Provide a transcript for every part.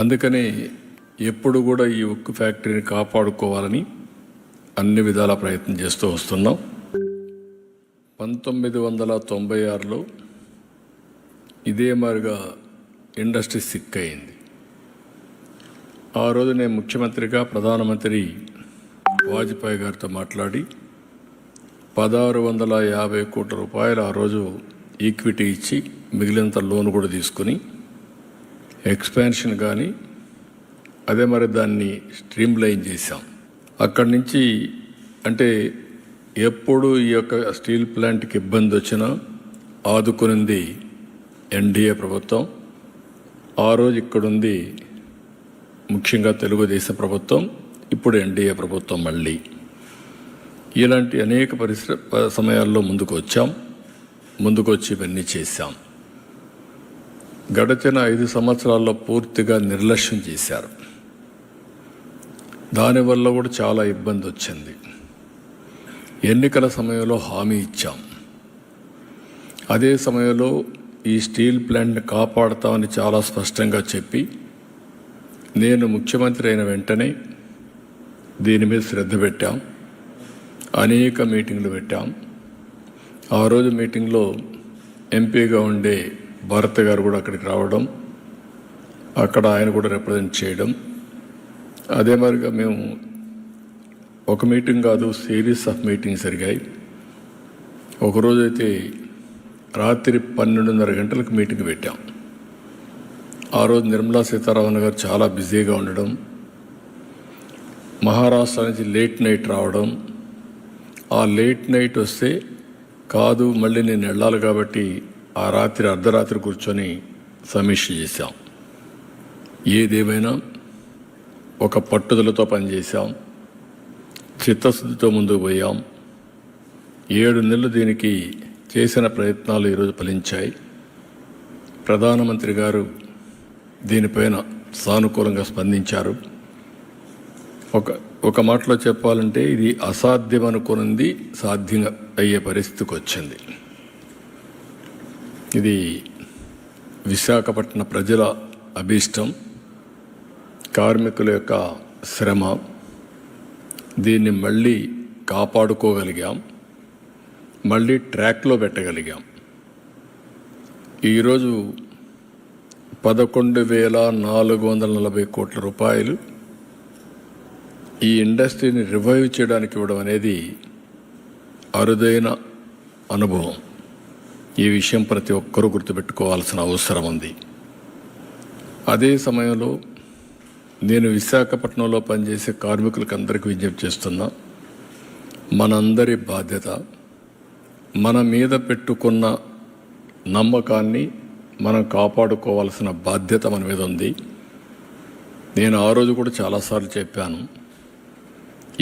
అందుకనే ఎప్పుడు కూడా ఈ ఉక్కు ఫ్యాక్టరీని కాపాడుకోవాలని అన్ని విధాల ప్రయత్నం చేస్తూ వస్తున్నాం. 1996లో ఇదే మాదిరిగా ఇండస్ట్రీ సిక్ అయింది. ఆ రోజు నేను ముఖ్యమంత్రిగా ప్రధానమంత్రి వాజ్పేయి గారితో మాట్లాడి 1650 కోట్ల రూపాయలు ఆ రోజు ఈక్విటీ ఇచ్చి మిగిలినంత లోన్ కూడా తీసుకుని ఎక్స్పాన్షన్ కానీ అదే మరి దాన్ని స్ట్రీమ్ లైన్ చేశాం. అక్కడి నుంచి అంటే ఎప్పుడు ఈ యొక్క స్టీల్ ప్లాంట్కి ఇబ్బంది వచ్చినా ఆదుకునింది ఎన్డీఏ ప్రభుత్వం. ఆ రోజు ఇక్కడుంది ముఖ్యంగా తెలుగుదేశం ప్రభుత్వం, ఇప్పుడు ఎన్డీఏ ప్రభుత్వం. మళ్ళీ ఇలాంటి అనేక సమయాల్లో ముందుకు వచ్చి ఇవన్నీ చేశాం. గడిచిన 5 సంవత్సరాల్లో పూర్తిగా నిర్లక్ష్యం చేశారు. దానివల్ల కూడా చాలా ఇబ్బంది వచ్చింది. ఎన్నికల సమయంలో హామీ ఇచ్చాం. అదే సమయంలో ఈ స్టీల్ ప్లాంట్ని కాపాడుతామని చాలా స్పష్టంగా చెప్పి నేను ముఖ్యమంత్రి అయిన వెంటనే దీని మీద శ్రద్ధ పెట్టాం. అనేక మీటింగ్లు పెట్టాం. ఆ రోజు మీటింగ్లో ఎంపీగా ఉండే భారత్ గారు కూడా అక్కడికి రావడం, అక్కడ ఆయన కూడా రిప్రజెంట్ చేయడం. అదే మరిగా మేము ఒక మీటింగ్ కాదు, సిరీస్ ఆఫ్ మీటింగ్స్ జరిగాయి. ఒకరోజైతే రాత్రి 12:30 గంటలకు మీటింగ్ పెట్టాం. ఆ రోజు నిర్మలా సీతారామన్ గారు చాలా బిజీగా ఉండడం, మహారాష్ట్ర నుంచి లేట్ నైట్ రావడం. ఆ లేట్ నైట్ వస్తే కాదు మళ్ళీ నేను వెళ్ళాలి కాబట్టి ఆ రాత్రి అర్ధరాత్రి కూర్చొని సమీక్ష చేశాం. ఏదేమైనా ఒక పట్టుదలతో పనిచేశాం, చిత్తశుద్ధితో ముందుకు పోయాం. 7 నెలలు దీనికి చేసిన ప్రయత్నాలు ఈరోజు ఫలించాయి. ప్రధానమంత్రి గారు దీనిపైన సానుకూలంగా స్పందించారు. ఒక మాటలో చెప్పాలంటే ఇది అసాధ్యం అనుకున్నది సాధ్యం అయ్యే పరిస్థితికి వచ్చింది. ఇది విశాఖపట్నం ప్రజల అభీష్టం, కార్మికుల యొక్క శ్రమ. దీన్ని మళ్ళీ కాపాడుకోగలిగాం, మళ్ళీ ట్రాక్లో పెట్టగలిగాం. ఈరోజు 11,440 కోట్ల రూపాయలు ఈ ఇండస్ట్రీని రివైవ్ చేయడానికి ఇవ్వడం అనేది అరుదైన అనుభవం. ఈ విషయం ప్రతి ఒక్కరూ గుర్తుపెట్టుకోవాల్సిన అవసరం ఉంది. అదే సమయంలో నేను విశాఖపట్నంలో పనిచేసే కార్మికులకు అందరికీ విజ్ఞప్తి చేస్తున్నా, మనందరి బాధ్యత, మన మీద పెట్టుకున్న నమ్మకాన్ని మనం కాపాడుకోవాల్సిన బాధ్యత మన మీద ఉంది. నేను ఆ రోజు కూడా చాలాసార్లు చెప్పాను,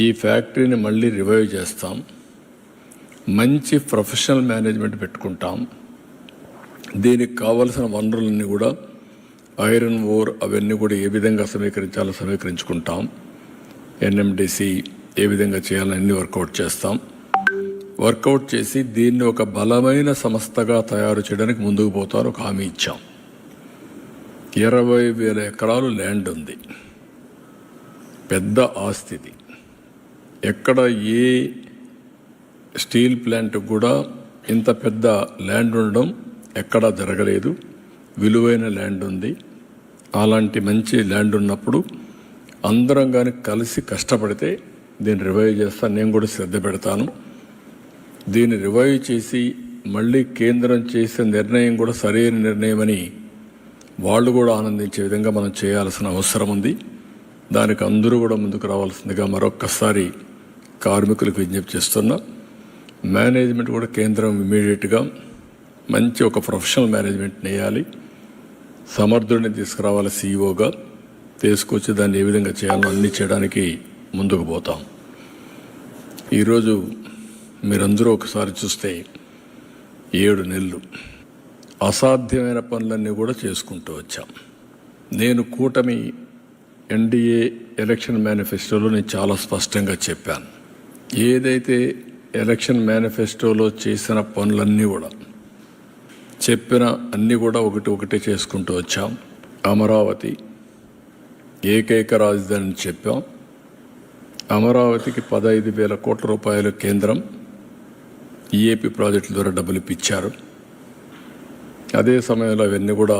ఈ ఫ్యాక్టరీని మళ్ళీ రివైవ్ చేస్తాం, మంచి ప్రొఫెషనల్ మేనేజ్మెంట్ పెట్టుకుంటాం. దీనికి కావలసిన వనరులన్నీ కూడా ఐరన్ ఓర్ అవన్నీ కూడా ఏ విధంగా సమీకరించాలో సమీకరించుకుంటాం. ఎన్ఎండిసి ఏ విధంగా చేయాలని అన్ని వర్కౌట్ చేస్తాం. వర్కౌట్ చేసి దీన్ని ఒక బలమైన సంస్థగా తయారు చేయడానికి ముందుకు పోతారు ఒక హామీ ఇచ్చాం. 20,000 ఎకరాలు ల్యాండ్ ఉంది, పెద్ద ఆస్తిది. ఎక్కడ ఏ స్టీల్ ప్లాంట్ కూడా ఇంత పెద్ద ల్యాండ్ ఉండడం ఎక్కడా జరగలేదు. విలువైన ల్యాండ్ ఉంది. అలాంటి మంచి ల్యాండ్ ఉన్నప్పుడు అందరం కానీ కలిసి కష్టపడితే దీన్ని రివైవ్ చేస్తాను. నేను కూడా శ్రద్ధ పెడతాను. దీన్ని రివైవ్ చేసి మళ్ళీ కేంద్రం చేసే నిర్ణయం కూడా సరైన నిర్ణయం అని వాళ్ళు కూడా ఆనందించే విధంగా మనం చేయాల్సిన అవసరం ఉంది. దానికి అందరూ కూడా ముందుకు రావాల్సిందిగా మరొక్కసారి కార్మికులకు విజ్ఞప్తి చేస్తున్నా. మేనేజ్మెంట్ కూడా కేంద్రం ఇమీడియట్గా మంచి ఒక ప్రొఫెషనల్ మేనేజ్మెంట్ వేయాలి. సమర్థుడిని తీసుకురావాలి, సీఈఓగా తీసుకొచ్చి దాన్ని ఏ విధంగా చేయాలో అన్నీ చేయడానికి ముందుకు పోతాం. ఈరోజు మీరందరూ ఒకసారి చూస్తే 7 నెలలు అసాధ్యమైన పనులన్నీ కూడా చేసుకుంటూ వచ్చాం. నేను కూటమి ఎన్డీఏ ఎలక్షన్ మేనిఫెస్టోలో నేను చాలా స్పష్టంగా చెప్పాను. ఏదైతే ఎలక్షన్ మేనిఫెస్టోలో చేసిన పనులన్నీ కూడా చెప్పిన అన్నీ కూడా ఒకటి చేసుకుంటూ వచ్చాం. అమరావతి, ఏకైక రాజధాని అని చెప్పాం. అమరావతికి 15,000 కోట్ల రూపాయలు కేంద్రం ఈఏపీ ప్రాజెక్టుల ద్వారా డబ్బులు ఇప్పించారు. అదే సమయంలో అవన్నీ కూడా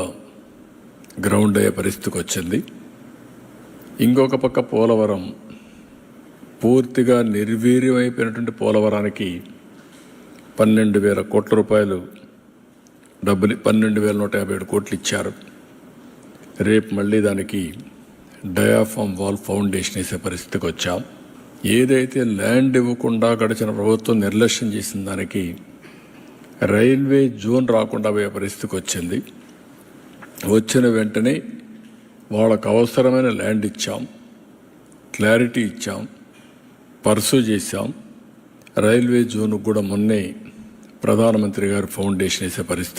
గ్రౌండ్ అయ్యే పరిస్థితికి వచ్చింది. ఇంకొక పక్క పోలవరం పూర్తిగా నిర్వీర్యమైపోయినటువంటి పోలవరానికి 12,000 కోట్ల రూపాయలు డబ్బులు 12,157 కోట్లు ఇచ్చారు. రేపు మళ్ళీ దానికి డయాఫామ్ వాల్ ఫౌండేషన్ వేసే పరిస్థితికి వచ్చాం. ఏదైతే ల్యాండ్ ఇవ్వకుండా గడిచిన ప్రభుత్వం నిర్లక్ష్యం చేసిన దానికి రైల్వే జోన్ రాకుండా పోయే పరిస్థితికి వచ్చింది. వచ్చిన వెంటనే వాళ్ళకు అవసరమైన ల్యాండ్ ఇచ్చాం, క్లారిటీ ఇచ్చాం, పర్సూ చేశాం. రైల్వే జోన్కు కూడా మొన్నే ప్రధానమంత్రి గారు ఫౌండేషన్ వేసే పరిస్థితి